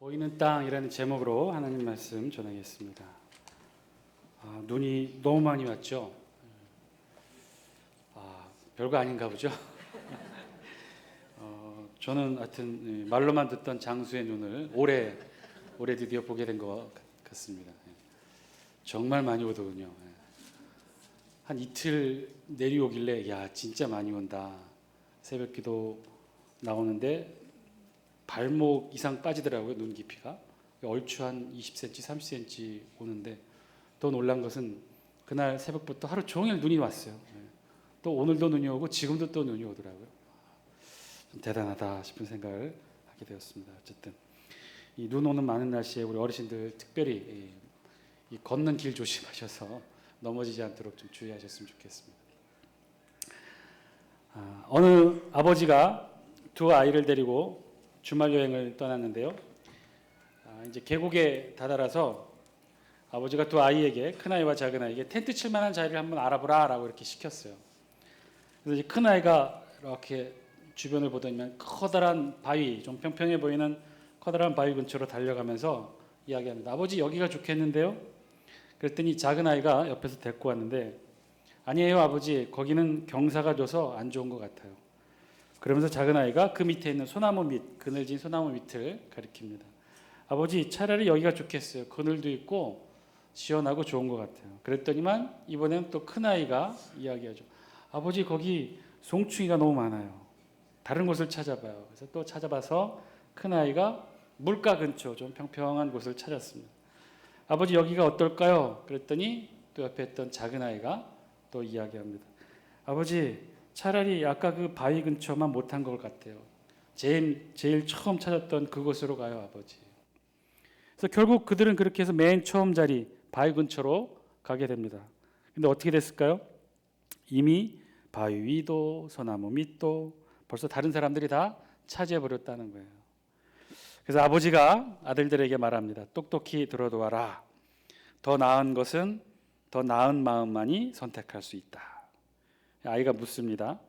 보이는 땅이라는 제목으로 하나님 말씀 전하겠습니다. 눈이 너무 많이 왔죠. 별거 아닌가 보죠. 저는 하여튼 말로만 듣던 장수의 눈을 올해 드디어 보게 된 것 같습니다. 정말 많이 오더군요. 한 이틀 내려오길래 야 진짜 많이 온다. 새벽기도 나오는데 발목 이상 빠지더라고요. 눈 깊이가 얼추 한 20cm, 30cm 오는데 더 놀란 것은 그날 새벽부터 하루 종일 눈이 왔어요. 또 오늘도 눈이 오고 지금도 또 눈이 오더라고요. 좀 대단하다 싶은 생각을 하게 되었습니다. 어쨌든 이 눈 오는 많은 날씨에 우리 어르신들 특별히 이 걷는 길 조심하셔서 넘어지지 않도록 좀 주의하셨으면 좋겠습니다. 어느 아버지가 두 아이를 데리고 주말 여행을 떠났는데요. 이제 계곡에 다다라서 아버지가 두 아이에게, 큰 아이와 작은 아이에게 텐트 칠 만한 자리를 한번 알아보라라고 이렇게 시켰어요. 그래서 이제 큰 아이가 이렇게 주변을 보더니만 커다란 바위, 좀 평평해 보이는 커다란 바위 근처로 달려가면서 이야기합니다. 아버지 여기가 좋겠는데요? 그랬더니 작은 아이가 옆에서 데리고 왔는데 아니에요 아버지, 거기는 경사가 져서 안 좋은 것 같아요. 그러면서 작은 아이가 그 밑에 있는 소나무 밑, 그늘진 소나무 밑을 가리킵니다. 아버지 차라리 여기가 좋겠어요. 그늘도 있고 시원하고 좋은 것 같아요. 그랬더니만 이번엔 또 큰 아이가 이야기하죠. 아버지 거기 송충이가 너무 많아요. 다른 곳을 찾아봐요. 그래서 또 찾아봐서 큰 아이가 물가 근처 좀 평평한 곳을 찾았습니다. 아버지 여기가 어떨까요? 그랬더니 또 옆에 있던 작은 아이가 또 이야기합니다. 아버지 차라리 아까 그 바위 근처만 못한 것 같아요. 제일 처음 찾았던 그곳으로 가요 아버지. 그래서 결국 그들은 그렇게 해서 맨 처음 자리 바위 근처로 가게 됩니다. 근데 어떻게 됐을까요? 이미 바위 위도 소나무 밑도 벌써 다른 사람들이 다 차지해버렸다는 거예요. 그래서 아버지가 아들들에게 말합니다. 똑똑히 들어두어라. 더 나은 것은 더 나은 마음만이 선택할 수 있다. 아이가 묻습니다.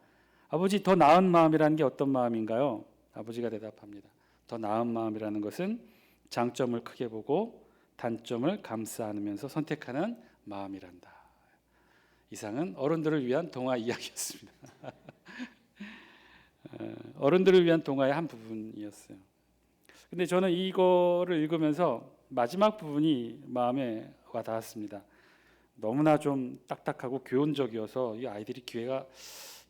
아버지 더 나은 마음이라는 게 어떤 마음인가요? 아버지가 대답합니다. 더 나은 마음이라는 것은 장점을 크게 보고 단점을 감싸 안으면서 선택하는 마음이란다. 이상은 어른들을 위한 동화 이야기였습니다. 어른들을 위한 동화의 한 부분이었어요. 근데 저는 이거를 읽으면서 마지막 부분이 마음에 와 닿았습니다. 너무나 좀 딱딱하고 교훈적이어서 이 아이들이 기회가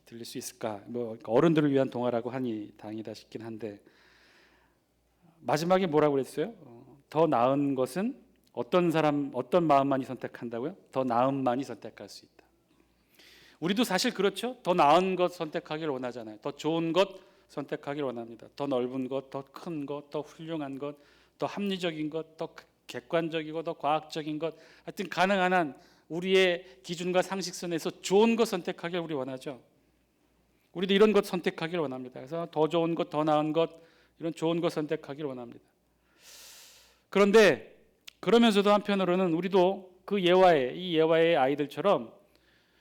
들릴 수 있을까? 어른들을 위한 동화라고 하니 다행이다 싶긴 한데 마지막에 뭐라고 그랬어요? 더 나은 것은 어떤 마음만이 선택한다고요? 더 나음만이 선택할 수 있다. 우리도 사실 그렇죠. 더 나은 것 선택하기를 원하잖아요. 더 좋은 것 선택하기를 원합니다. 더 넓은 것, 더 큰 것, 더 훌륭한 것, 더 합리적인 것, 더 객관적이고 더 과학적인 것, 하여튼 가능한 한 우리의 기준과 상식선에서 좋은 것 선택하길 우리 원하죠. 우리도 이런 것 선택하길 원합니다. 그래서 더 좋은 것, 더 나은 것, 이런 좋은 것 선택하길 원합니다. 그런데 그러면서도 한편으로는 우리도 이 예화의 아이들처럼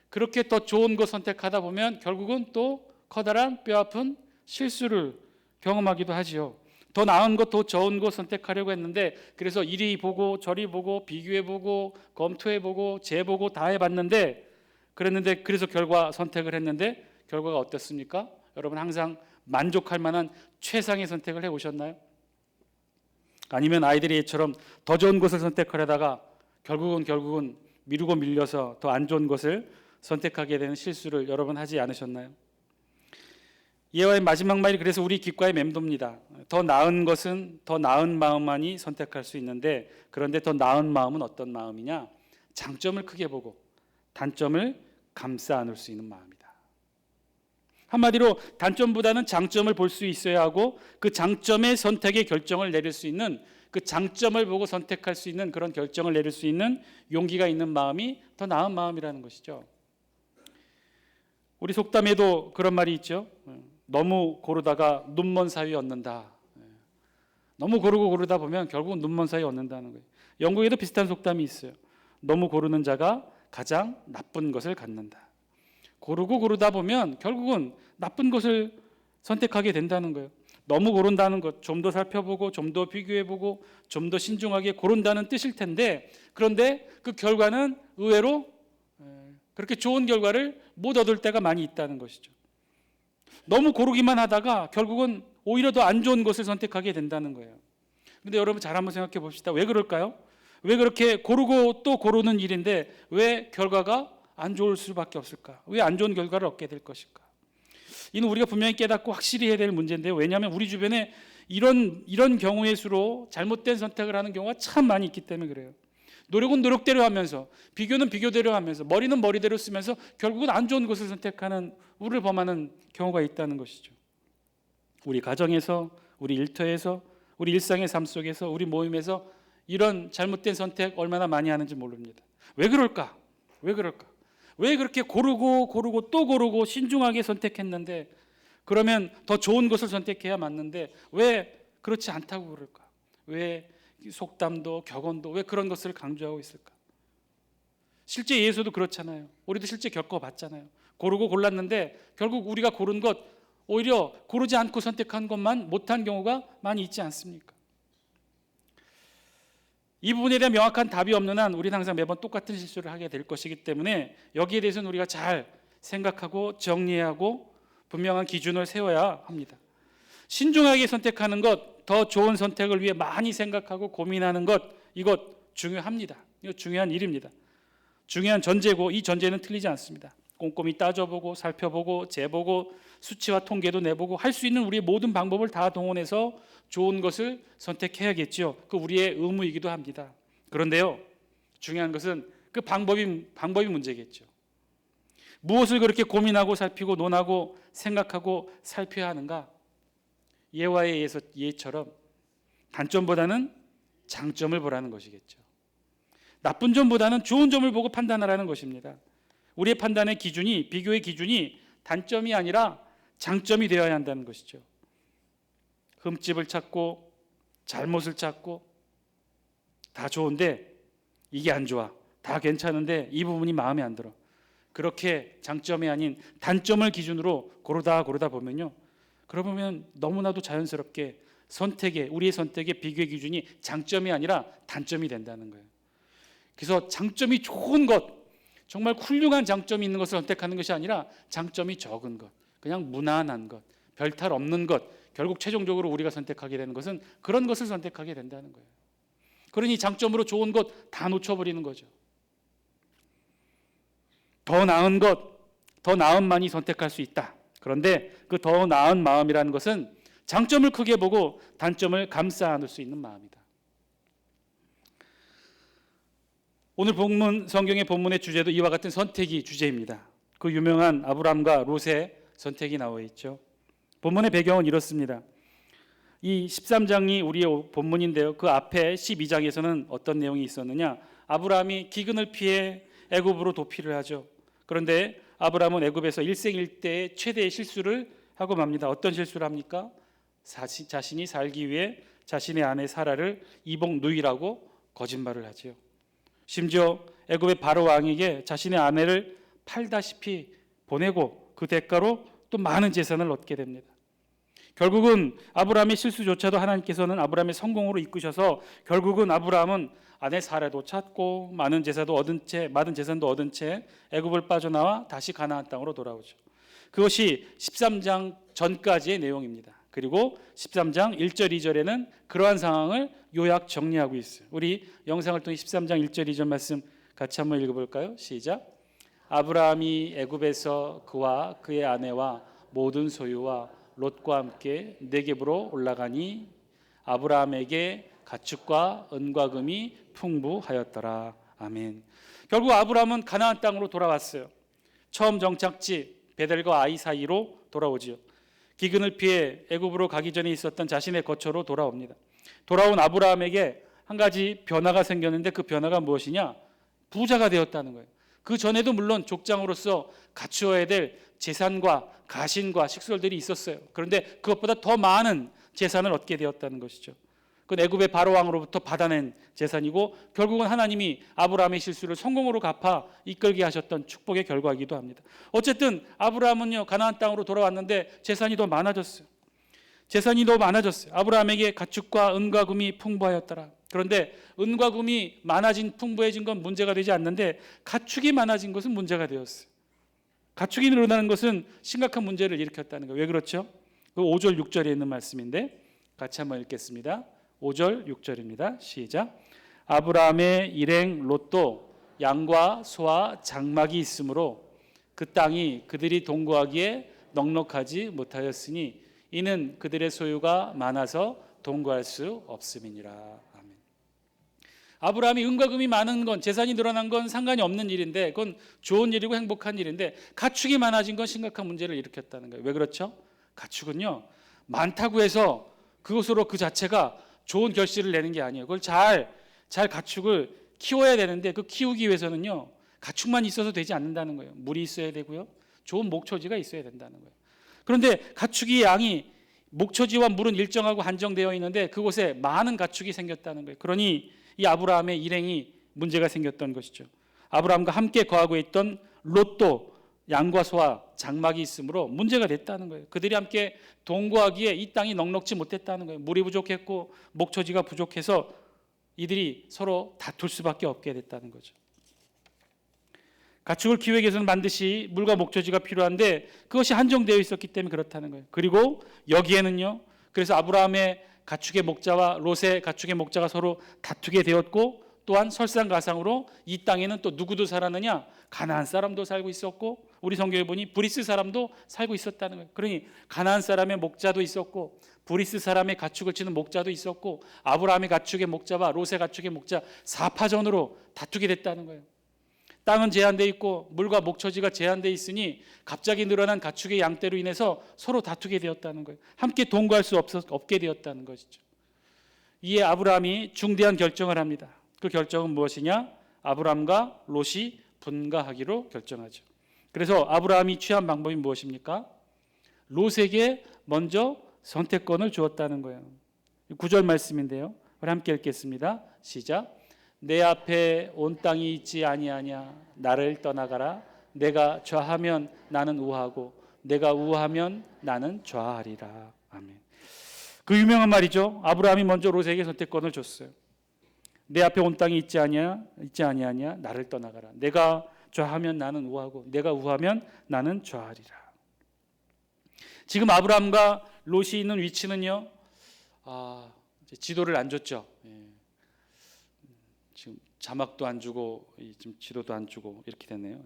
그렇게 더 좋은 것 선택하다 보면 결국은 또 커다란 뼈아픈 실수를 경험하기도 하지요. 더 나은 것, 더 좋은 것 선택하려고 했는데 그래서 이리 보고 저리 보고 비교해보고 검토해보고 재보고 다 해봤는데 그래서 선택을 했는데 결과가 어땠습니까? 여러분 항상 만족할 만한 최상의 선택을 해오셨나요? 아니면 아이들이 이처럼 더 좋은 것을 선택하려다가 결국은 미루고 밀려서 더 안 좋은 것을 선택하게 되는 실수를 여러분 하지 않으셨나요? 예화의 마지막 말이 그래서 우리 귓가에 맴돕니다. 더 나은 것은 더 나은 마음만이 선택할 수 있는데 그런데 더 나은 마음은 어떤 마음이냐? 장점을 크게 보고 단점을 감싸 안을 수 있는 마음이다. 한마디로 단점보다는 장점을 볼 수 있어야 하고 그 장점의 선택의 결정을 내릴 수 있는 그 장점을 보고 선택할 수 있는 그런 결정을 내릴 수 있는 용기가 있는 마음이 더 나은 마음이라는 것이죠. 우리 속담에도 그런 말이 있죠. 너무 고르다가 눈먼 사위 얻는다. 너무 고르다 보면 결국은 눈먼 사위 얻는다는 거예요. 영국에도 비슷한 속담이 있어요. 너무 고르는 자가 가장 나쁜 것을 갖는다. 고르다 보면 결국은 나쁜 것을 선택하게 된다는 거예요. 너무 고른다는 것, 좀 더 살펴보고 좀 더 비교해보고 좀 더 신중하게 고른다는 뜻일 텐데, 그런데 그 결과는 의외로 그렇게 좋은 결과를 못 얻을 때가 많이 있다는 것이죠. 너무 고르기만 하다가 결국은 오히려 더 안 좋은 것을 선택하게 된다는 거예요. 그런데 여러분 잘 한번 생각해 봅시다. 왜 그럴까요? 왜 그렇게 고르고 또 고르는 일인데 왜 결과가 안 좋을 수밖에 없을까? 왜 안 좋은 결과를 얻게 될 것일까? 이는 우리가 분명히 깨닫고 확실히 해야 될 문제인데요. 왜냐하면 우리 주변에 이런 경우의 수로 잘못된 선택을 하는 경우가 참 많이 있기 때문에 그래요. 노력은 노력대로 하면서 비교는 비교대로 하면서 머리는 머리대로 쓰면서 결국은 안 좋은 것을 선택하는 우를 범하는 경우가 있다는 것이죠. 우리 가정에서, 우리 일터에서, 우리 일상의 삶 속에서, 우리 모임에서 이런 잘못된 선택 얼마나 많이 하는지 모릅니다. 왜 그럴까? 왜 그럴까? 왜 그렇게 고르고 또 고르고 신중하게 선택했는데, 그러면 더 좋은 것을 선택해야 맞는데 왜 그렇지 않다고 그럴까? 왜 속담도 격언도 왜 그런 것을 강조하고 있을까? 실제 예수도 그렇잖아요. 우리도 실제 겪어봤잖아요. 고르고 골랐는데 결국 우리가 고른 것 오히려 고르지 않고 선택한 것만 못한 경우가 많이 있지 않습니까? 이 부분에 대한 명확한 답이 없는 한 우리는 항상 매번 똑같은 실수를 하게 될 것이기 때문에 여기에 대해서는 우리가 잘 생각하고 정리해야 하고 분명한 기준을 세워야 합니다. 신중하게 선택하는 것, 더 좋은 선택을 위해 많이 생각하고 고민하는 것, 이것 중요합니다. 이거 중요한 일입니다. 중요한 전제고 이 전제는 틀리지 않습니다. 꼼꼼히 따져보고 살펴보고 재보고 수치와 통계도 내보고 할 수 있는 우리의 모든 방법을 다 동원해서 좋은 것을 선택해야겠죠. 그 우리의 의무이기도 합니다. 그런데요, 중요한 것은 그 방법이 문제겠죠. 무엇을 그렇게 고민하고 살피고 논하고 생각하고 살펴야 하는가? 예와의 예처럼 단점보다는 장점을 보라는 것이겠죠. 나쁜 점보다는 좋은 점을 보고 판단하라는 것입니다. 우리의 판단의 기준이, 비교의 기준이 단점이 아니라 장점이 되어야 한다는 것이죠. 흠집을 찾고 잘못을 찾고 다 좋은데 이게 안 좋아, 다 괜찮은데 이 부분이 마음에 안 들어, 그렇게 장점이 아닌 단점을 기준으로 고르다 보면요, 그러면 너무나도 자연스럽게 우리의 선택의 비교의 기준이 장점이 아니라 단점이 된다는 거예요. 그래서 장점이 좋은 것, 정말 훌륭한 장점이 있는 것을 선택하는 것이 아니라 장점이 적은 것, 그냥 무난한 것, 별탈 없는 것, 결국 최종적으로 우리가 선택하게 되는 것은 그런 것을 선택하게 된다는 거예요. 그러니 장점으로 좋은 것 다 놓쳐버리는 거죠. 더 나은 것, 더 나은만이 선택할 수 있다. 그런데 그 더 나은 마음이라는 것은 장점을 크게 보고 단점을 감싸 안을 수 있는 마음이다. 오늘 성경의 본문의 주제도 이와 같은 선택이 주제입니다. 그 유명한 아브람과 롯의 선택이 나와 있죠. 본문의 배경은 이렇습니다. 이 13장이 우리의 본문인데요, 그 앞에 12장에서는 어떤 내용이 있었느냐? 아브람이 기근을 피해 애굽으로 도피를 하죠. 그런데 아브람은 애굽에서 일생일대의 최대의 실수를 하고 맙니다. 어떤 실수를 합니까? 자신이 살기 위해 자신의 아내 사라를 이복 누이라고 거짓말을 하죠. 심지어 애굽의 바로 왕에게 자신의 아내를 팔다시피 보내고 그 대가로 또 많은 재산을 얻게 됩니다. 결국은 아브라함의 실수조차도 하나님께서는 아브라함의 성공으로 이끄셔서 결국은 아브라함은 아내 사라도 찾고 많은 재산도 얻은 채 애굽을 빠져나와 다시 가나안 땅으로 돌아오죠. 그것이 13장 전까지의 내용입니다. 그리고 13장 1절 2절에는 그러한 상황을 요약 정리하고 있어요. 우리 영상을 통해 13장 1절 2절 말씀 같이 한번 읽어볼까요? 시작. 아브라함이 애굽에서 그와 그의 아내와 모든 소유와 롯과 함께 네겝으로 올라가니 아브라함에게 가축과 은과 금이 풍부하였더라. 아멘. 결국 아브라함은 가나안 땅으로 돌아왔어요. 처음 정착지 베델과 아이 사이로 돌아오지요. 기근을 피해 애굽으로 가기 전에 있었던 자신의 거처로 돌아옵니다. 돌아온 아브라함에게 한 가지 변화가 생겼는데 그 변화가 무엇이냐? 부자가 되었다는 거예요. 그 전에도 물론 족장으로서 갖추어야 될 재산과 가신과 식솔들이 있었어요. 그런데 그것보다 더 많은 재산을 얻게 되었다는 것이죠. 그건 애굽의 바로 왕으로부터 받아낸 재산이고 결국은 하나님이 아브라함의 실수를 성공으로 갚아 이끌게 하셨던 축복의 결과이기도 합니다. 어쨌든 아브라함은요, 가나안 땅으로 돌아왔는데 재산이 더 많아졌어요. 재산이 너무 많아졌어요. 아브라함에게 가축과 은과 금이 풍부하였더라. 그런데 은과 금이 많아진 풍부해진 건 문제가 되지 않는데 가축이 많아진 것은 문제가 되었어요. 가축이 늘어나는 것은 심각한 문제를 일으켰다는 거예요. 왜 그렇죠? 그 5절 6절에 있는 말씀인데 같이 한번 읽겠습니다. 5절 6절입니다. 시작. 아브라함의 일행 롯도 양과 소와 장막이 있으므로 그 땅이 그들이 동거하기에 넉넉하지 못하였으니 이는 그들의 소유가 많아서 동거할 수 없음이니라. 아멘. 아브라함이 은과 금이 많은 건, 재산이 늘어난 건 상관이 없는 일인데 그건 좋은 일이고 행복한 일인데 가축이 많아진 건 심각한 문제를 일으켰다는 거예요. 왜 그렇죠? 가축은요 많다고 해서 그것으로 그 자체가 좋은 결실을 내는 게 아니에요. 그걸 잘 가축을 키워야 되는데 그 키우기 위해서는요 가축만 있어서 되지 않는다는 거예요. 물이 있어야 되고요, 좋은 목초지가 있어야 된다는 거예요. 그런데 가축의 양이, 목초지와 물은 일정하고 한정되어 있는데 그곳에 많은 가축이 생겼다는 거예요. 그러니 이 아브라함의 일행이 문제가 생겼던 것이죠. 아브라함과 함께 거하고 있던 롯도 양과 소와 장막이 있으므로 문제가 됐다는 거예요. 그들이 함께 동거하기에 이 땅이 넉넉지 못했다는 거예요. 물이 부족했고 목초지가 부족해서 이들이 서로 다툴 수밖에 없게 됐다는 거죠. 가축을 키우기 위해서는 반드시 물과 목초지가 필요한데 그것이 한정되어 있었기 때문에 그렇다는 거예요. 그리고 여기에는요, 그래서 아브라함의 가축의 목자와 롯의 가축의 목자가 서로 다투게 되었고, 또한 설상가상으로 이 땅에는 또 누구도 살았느냐? 가나안 사람도 살고 있었고, 우리 성경에 보니 브리스 사람도 살고 있었다는 거예요. 그러니 가나안 사람의 목자도 있었고 브리스 사람의 가축을 치는 목자도 있었고 아브라함의 가축의 목자와 롯의 가축의 목자 4파전으로 다투게 됐다는 거예요. 땅은 제한되어 있고 물과 목초지가 제한되어 있으니 갑자기 늘어난 가축의 양떼로 인해서 서로 다투게 되었다는 거예요. 함께 동거할 수 없게 되었다는 것이죠. 이에 아브라함이 중대한 결정을 합니다. 그 결정은 무엇이냐? 아브라함과 롯이 분가하기로 결정하죠. 그래서 아브라함이 취한 방법이 무엇입니까? 롯에게 먼저 선택권을 주었다는 거예요. 9절 말씀인데요. 우리 함께 읽겠습니다. 시작. 내 앞에 온 땅이 있지 아니하냐? 나를 떠나가라. 내가 좌하면 나는 우하고 내가 우하면 나는 좌하리라. 아멘. 그 유명한 말이죠. 아브라함이 먼저 롯에게 선택권을 줬어요. 내 앞에 온 땅이 있지 아니하냐? 나를 떠나가라. 내가 좌하면 나는 우하고 내가 우하면 나는 좌하리라. 지금 아브라함과 롯이 있는 위치는요, 지도를 안 줬죠. 지금 자막도 안 주고 지금 지도도 안 주고 이렇게 됐네요.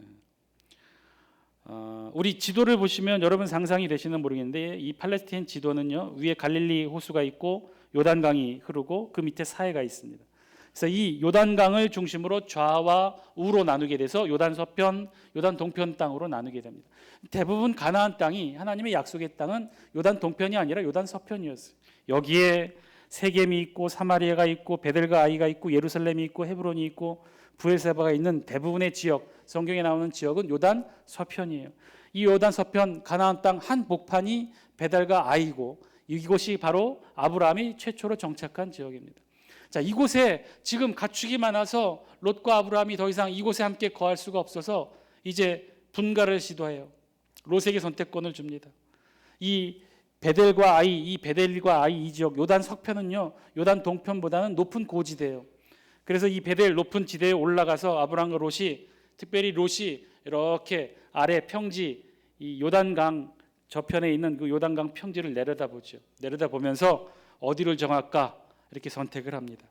우리 지도를 보시면 여러분 상상이 되시는 모르겠는데 이 팔레스타인 지도는요, 위에 갈릴리 호수가 있고 요단강이 흐르고 그 밑에 사해가 있습니다. 그래서 이 요단강을 중심으로 좌와 우로 나누게 돼서 요단 서편, 요단 동편 땅으로 나누게 됩니다. 대부분 가나안 땅이, 하나님의 약속의 땅은 요단 동편이 아니라 요단 서편이었어요. 여기에 세겜이 있고 사마리아가 있고 베델과 아이가 있고 예루살렘이 있고 헤브론이 있고 브엘세바가 있는 대부분의 지역, 성경에 나오는 지역은 요단 서편이에요. 이 요단 서편 가나안 땅 한 복판이 베델과 아이고 이곳이 바로 아브라함이 최초로 정착한 지역입니다. 자, 이곳에 지금 가축이 많아서 롯과 아브라함이 더 이상 이곳에 함께 거할 수가 없어서 이제 분가를 시도해요. 롯에게 선택권을 줍니다. 이 베델과 아이 이 지역 요단 서편은요, 요단 동편보다는 높은 고지대예요. 그래서 이 베델 높은 지대에 올라가서 아브라함과 롯이, 특별히 롯이 이렇게 아래 평지, 이 요단강 저편에 있는 그 요단강 평지를 내려다보죠. 내려다보면서 어디를 정할까 이렇게 선택을 합니다.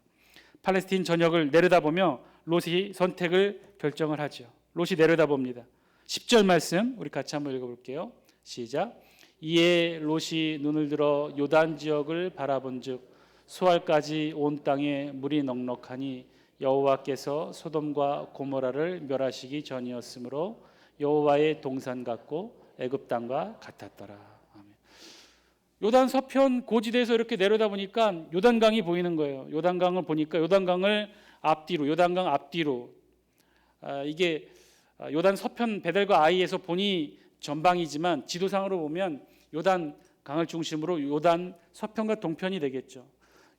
팔레스틴 전역을 내려다보며 롯이 선택을 결정을 하죠. 롯이 내려다봅니다. 10절 말씀 우리 같이 한번 읽어볼게요. 시작. 이에 롯이 눈을 들어 요단 지역을 바라본즉 소알까지 온 땅에 물이 넉넉하니 여호와께서 소돔과 고모라를 멸하시기 전이었으므로 여호와의 동산 같고 애굽 땅과 같았더라. 아멘. 요단 서편 고지대에서 이렇게 내려다보니까 요단강이 보이는 거예요. 요단강을 보니까 요단강 앞뒤로 이게 요단 서편 베델과 아이에서 보니 전방이지만 지도상으로 보면 요단강을 중심으로 요단 서편과 동편이 되겠죠.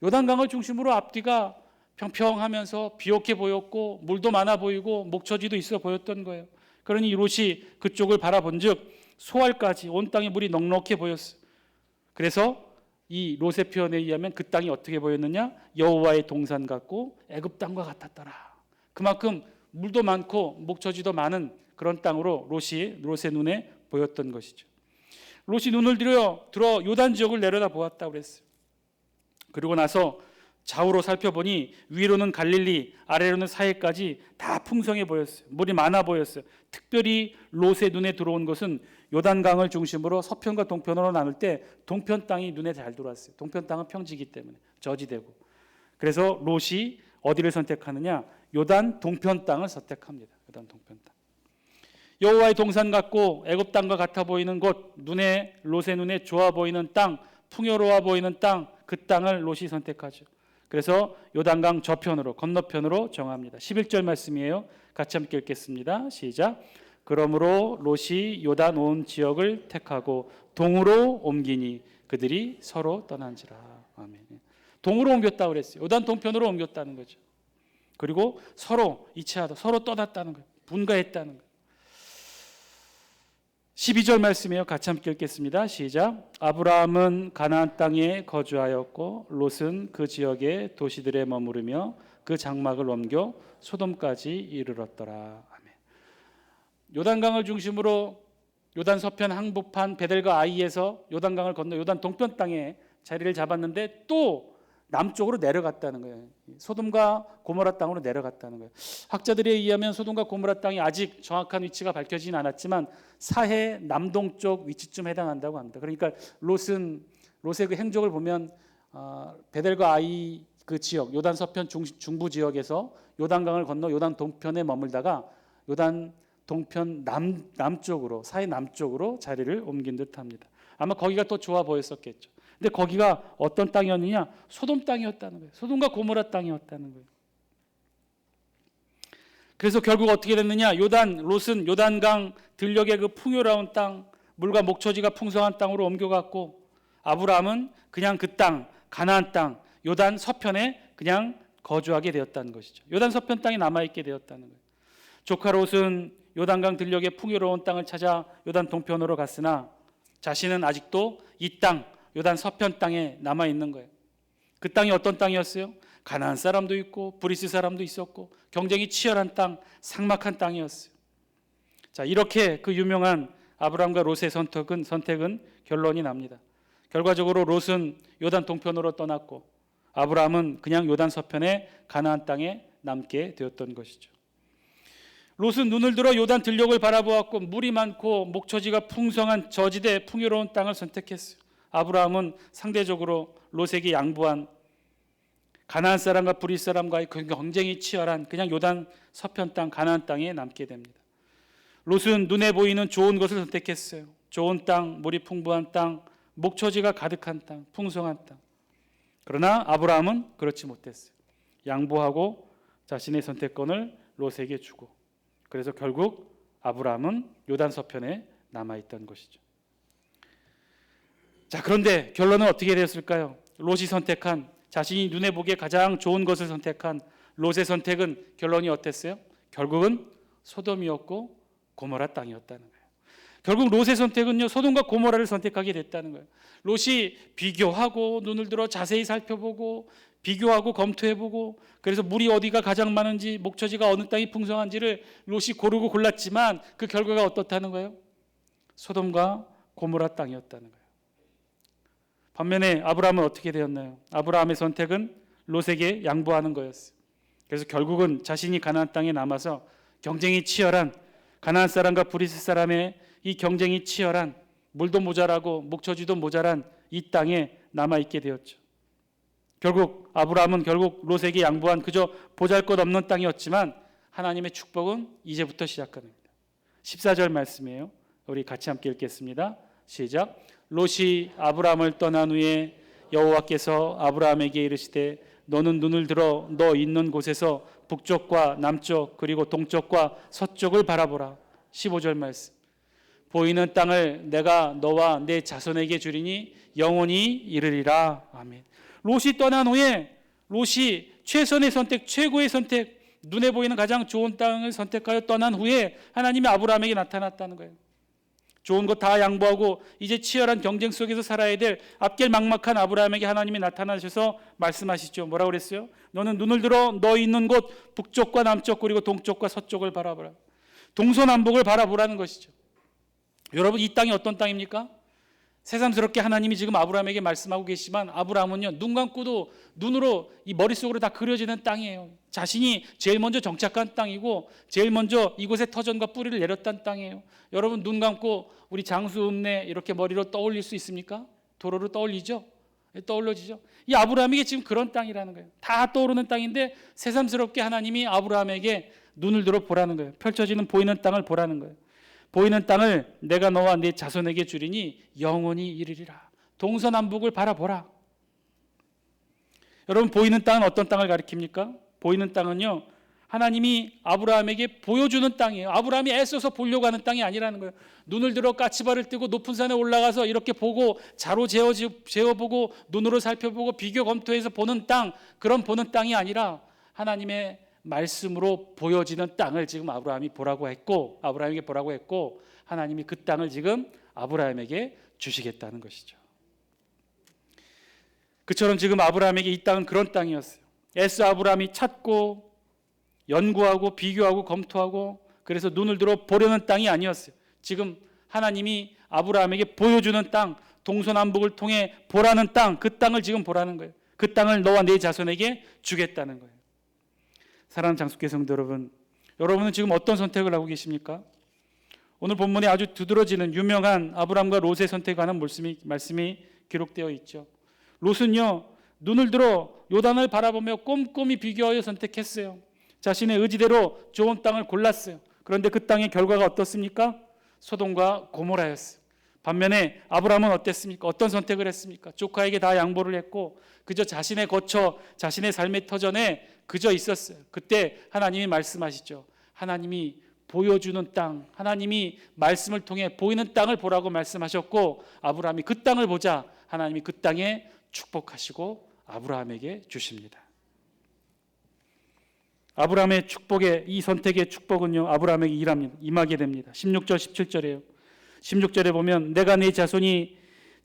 요단강을 중심으로 앞뒤가 평평하면서 비옥해 보였고 물도 많아 보이고 목초지도 있어 보였던 거예요. 그러니 롯이 그쪽을 바라본즉 소알까지 온 땅에 물이 넉넉해 보였어요. 그래서 이 롯의 표현에 의하면 그 땅이 어떻게 보였느냐? 여호와의 동산 같고 애굽 땅과 같았더라. 그만큼 물도 많고 목초지도 많은 그런 땅으로 롯의 눈에 보였던 것이죠. 롯이 눈을 들어 요단 지역을 내려다 보았다고 그랬어요. 그리고 나서 좌우로 살펴보니 위로는 갈릴리, 아래로는 사해까지 다 풍성해 보였어요. 물이 많아 보였어요. 특별히 롯의 눈에 들어온 것은 요단강을 중심으로 서편과 동편으로 나눌 때 동편 땅이 눈에 잘 들어왔어요. 동편 땅은 평지이기 때문에 저지되고. 그래서 롯이 어디를 선택하느냐? 요단 동편 땅을 선택합니다. 요단 동편 땅. 여호와의 동산 같고 애굽 땅과 같아 보이는 곳, 롯의 눈에 좋아 보이는 땅, 풍요로워 보이는 땅, 그 땅을 롯이 선택하죠. 그래서 요단강 저편으로 건너편으로 정합니다. 11절 말씀이에요. 같이 함께 읽겠습니다. 시작. 그러므로 롯이 요단 온 지역을 택하고 동으로 옮기니 그들이 서로 떠난지라. 아멘. 동으로 옮겼다고 그랬어요. 요단 동편으로 옮겼다는 거죠. 그리고 서로 이체하다, 서로 떠났다는 거예요. 분가했다는 거예요. 12절 말씀이에요. 같이 함께 읽겠습니다. 시작. 아브라함은 가나안 땅에 거주하였고 롯은 그 지역의 도시들에 머무르며 그 장막을 옮겨 소돔까지 이르렀더라. 아멘. 요단강을 중심으로 요단 서편 항복판 베델과 아이에서 요단강을 건너 요단 동편 땅에 자리를 잡았는데 또 남쪽으로 내려갔다는 거예요. 소돔과 고모라 땅으로 내려갔다는 거예요. 학자들에 의하면 소돔과 고모라 땅이 아직 정확한 위치가 밝혀지진 않았지만 사해 남동쪽 위치쯤 해당한다고 합니다. 그러니까 롯의 그 행적을 보면 베델과 아이 그 지역 요단 서편 중부 지역에서 요단강을 건너 요단 동편에 머물다가 요단 동편 남쪽으로 사해 남쪽으로 자리를 옮긴 듯합니다. 아마 거기가 더 좋아 보였었겠죠. 근데 거기가 어떤 땅이었느냐? 소돔 땅이었다는 거예요. 소돔과 고모라 땅이었다는 거예요. 그래서 결국 어떻게 됐느냐? 롯은 요단강 들녘의 그 풍요로운 땅, 물과 목초지가 풍성한 땅으로 옮겨갔고 아브라함은 그냥 그 땅, 가나안 땅, 요단 서편에 그냥 거주하게 되었다는 것이죠. 요단 서편 땅에 남아있게 되었다는 거예요. 조카 롯은 요단강 들녘의 풍요로운 땅을 찾아 요단 동편으로 갔으나 자신은 아직도 이 땅, 요단 서편 땅에 남아 있는 거예요. 그 땅이 어떤 땅이었어요? 가나안 사람도 있고 브리스 사람도 있었고 경쟁이 치열한 땅, 삭막한 땅이었어요. 자, 이렇게 그 유명한 아브라함과 롯의 선택은 결론이 납니다. 결과적으로 롯은 요단 동편으로 떠났고 아브라함은 그냥 요단 서편의 가나안 땅에 남게 되었던 것이죠. 롯은 눈을 들어 요단 들녘을 바라보았고 물이 많고 목초지가 풍성한 저지대 풍요로운 땅을 선택했어요. 아브라함은 상대적으로 롯에게 양보한 가나안 사람과 브리스 사람과의 경쟁이 치열한 그냥 요단 서편 땅 가나안 땅에 남게 됩니다. 롯은 눈에 보이는 좋은 것을 선택했어요. 좋은 땅, 물이 풍부한 땅, 목초지가 가득한 땅, 풍성한 땅. 그러나 아브라함은 그렇지 못했어요. 양보하고 자신의 선택권을 롯에게 주고 그래서 결국 아브라함은 요단 서편에 남아있던 것이죠. 자, 그런데 결론은 어떻게 되었을까요? 롯이 선택한 자신이 눈에 보기에 가장 좋은 것을 선택한 롯의 선택은 결론이 어땠어요? 결국은 소돔이었고 고모라 땅이었다는 거예요. 결국 롯의 선택은요 소돔과 고모라를 선택하게 됐다는 거예요. 롯이 비교하고 눈을 들어 자세히 살펴보고 비교하고 검토해보고 그래서 물이 어디가 가장 많은지 목초지가 어느 땅이 풍성한지를 롯이 고르고 골랐지만 그 결과가 어떻다는 거예요? 소돔과 고모라 땅이었다는 거예요. 반면에 아브라함은 어떻게 되었나요? 아브라함의 선택은 롯에게 양보하는 거였어요. 그래서 결국은 자신이 가나안 땅에 남아서 경쟁이 치열한 가나안 사람과 브리스 사람의 이 경쟁이 치열한 물도 모자라고 목초지도 모자란 이 땅에 남아있게 되었죠. 결국 아브라함은 롯에게 양보한 그저 보잘것없는 땅이었지만 하나님의 축복은 이제부터 시작합니다. 14절 말씀이에요. 우리 같이 함께 읽겠습니다. 시작. 롯이 아브라함을 떠난 후에 여호와께서 아브라함에게 이르시되 너는 눈을 들어 너 있는 곳에서 북쪽과 남쪽 그리고 동쪽과 서쪽을 바라보라. 15절 말씀. 보이는 땅을 내가 너와 내 자손에게 주리니 영원히 이르리라. 아멘. 롯이 떠난 후에 롯이 최선의 선택, 최고의 선택, 눈에 보이는 가장 좋은 땅을 선택하여 떠난 후에 하나님이 아브라함에게 나타났다는 거예요. 좋은 것 다 양보하고 이제 치열한 경쟁 속에서 살아야 될 앞길 막막한 아브라함에게 하나님이 나타나셔서 말씀하시죠. 뭐라고 그랬어요? 너는 눈을 들어 너 있는 곳 북쪽과 남쪽 그리고 동쪽과 서쪽을 바라보라. 동서남북을 바라보라는 것이죠. 여러분, 이 땅이 어떤 땅입니까? 새삼스럽게 하나님이 지금 아브라함에게 말씀하고 계시지만 아브라함은요, 눈 감고도 눈으로 이 머릿속으로 다 그려지는 땅이에요. 자신이 제일 먼저 정착한 땅이고 제일 먼저 이곳에 터전과 뿌리를 내렸던 땅이에요. 여러분, 눈 감고 우리 장수읍내 이렇게 머리로 떠올릴 수 있습니까? 도로로 떠올리죠? 떠올려지죠? 이 아브라함에게 지금 그런 땅이라는 거예요. 다 떠오르는 땅인데 새삼스럽게 하나님이 아브라함에게 눈을 들어 보라는 거예요. 펼쳐지는 보이는 땅을 보라는 거예요. 보이는 땅을 내가 너와 네 자손에게 주리니 영원히 이르리라. 동서남북을 바라보라. 여러분, 보이는 땅은 어떤 땅을 가리킵니까? 보이는 땅은요, 하나님이 아브라함에게 보여주는 땅이에요. 아브라함이 애써서 보려고 하는 땅이 아니라는 거예요. 눈을 들어 까치발을 뜨고 높은 산에 올라가서 이렇게 보고 자로 재어보고 눈으로 살펴보고 비교 검토해서 보는 땅, 그런 보는 땅이 아니라 하나님의 말씀으로 보여지는 땅을 지금 아브라함에게 보라고 했고 하나님이 그 땅을 지금 아브라함에게 주시겠다는 것이죠. 그처럼 지금 아브라함에게 이 땅은 그런 땅이었어요. 애써 아브라함이 찾고 연구하고 비교하고 검토하고 그래서 눈을 들어 보려는 땅이 아니었어요. 지금 하나님이 아브라함에게 보여주는 땅, 동서남북을 통해 보라는 땅, 그 땅을 지금 보라는 거예요. 그 땅을 너와 네 자손에게 주겠다는 거예요. 사랑하는 장수교회 성도 여러분, 여러분은 지금 어떤 선택을 하고 계십니까? 오늘 본문에 아주 두드러지는 유명한 아브라함과 롯의 선택에 관한 말씀이 기록되어 있죠. 롯은요, 눈을 들어 요단을 바라보며 꼼꼼히 비교하여 선택했어요. 자신의 의지대로 좋은 땅을 골랐어요. 그런데 그 땅의 결과가 어떻습니까? 소돔과 고모라였어요. 반면에 아브라함은 어땠습니까? 어떤 선택을 했습니까? 조카에게 다 양보를 했고 그저 자신의 거처, 자신의 삶의 터전에 그저 있었어요. 그때 하나님이 말씀하시죠. 하나님이 보여주는 땅, 하나님이 말씀을 통해 보이는 땅을 보라고 말씀하셨고 아브라함이 그 땅을 보자 하나님이 그 땅에 축복하시고 아브라함에게 주십니다. 아브라함의 축복의 이 선택의 축복은요, 아브라함에게 임하게 됩니다. 16절 17절이에요. 16절에 보면 내가 네 자손이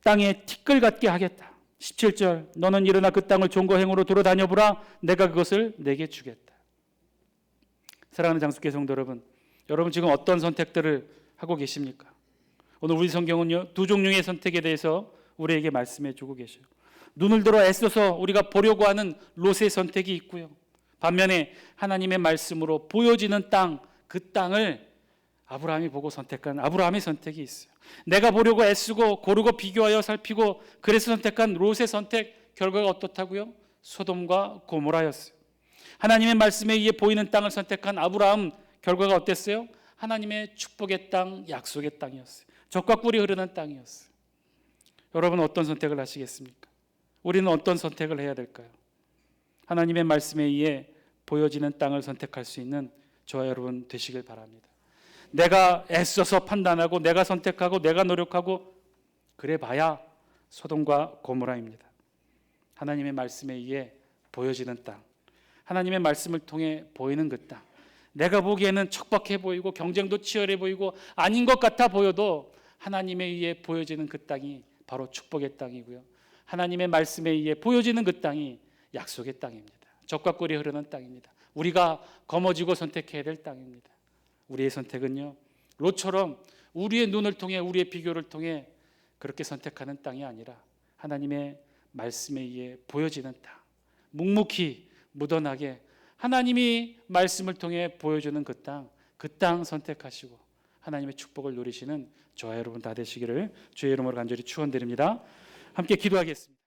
땅에 티끌 같게 하겠다. 17절 너는 일어나 그 땅을 종거 행으로 돌아다녀보라. 내가 그것을 내게 주겠다. 사랑하는 장수교회 성도 여러분, 여러분 지금 어떤 선택들을 하고 계십니까? 오늘 우리 성경은요, 두 종류의 선택에 대해서 우리에게 말씀해 주고 계셔요. 눈을 들어 애써서 우리가 보려고 하는 롯의 선택이 있고요. 반면에 하나님의 말씀으로 보여지는 땅, 그 땅을 아브라함이 보고 선택한 아브라함의 선택이 있어요. 내가 보려고 애쓰고 고르고 비교하여 살피고 그래서 선택한 롯의 선택 결과가 어떻다고요? 소돔과 고모라였어요. 하나님의 말씀에 의해 보이는 땅을 선택한 아브라함 결과가 어땠어요? 하나님의 축복의 땅, 약속의 땅이었어요. 젖과 꿀이 흐르는 땅이었어요. 여러분 어떤 선택을 하시겠습니까? 우리는 어떤 선택을 해야 될까요? 하나님의 말씀에 의해 보여지는 땅을 선택할 수 있는 저와 여러분 되시길 바랍니다. 내가 애써서 판단하고 내가 선택하고 내가 노력하고 그래 봐야 소돔과 고모라입니다. 하나님의 말씀에 의해 보여지는 땅, 하나님의 말씀을 통해 보이는 그 땅, 내가 보기에는 척박해 보이고 경쟁도 치열해 보이고 아닌 것 같아 보여도 하나님에 의해 보여지는 그 땅이 바로 축복의 땅이고요. 하나님의 말씀에 의해 보여지는 그 땅이 약속의 땅입니다. 젖과 꿀이 흐르는 땅입니다. 우리가 거머쥐고 선택해야 될 땅입니다. 우리의 선택은요, 롯처럼 우리의 눈을 통해 우리의 비교를 통해 그렇게 선택하는 땅이 아니라 하나님의 말씀에 의해 보여지는 땅, 묵묵히 묻어나게 하나님이 말씀을 통해 보여주는 그 땅 선택하시고 하나님의 축복을 누리시는 저와 여러분 다 되시기를 주의 이름으로 간절히 축원드립니다. 함께 기도하겠습니다.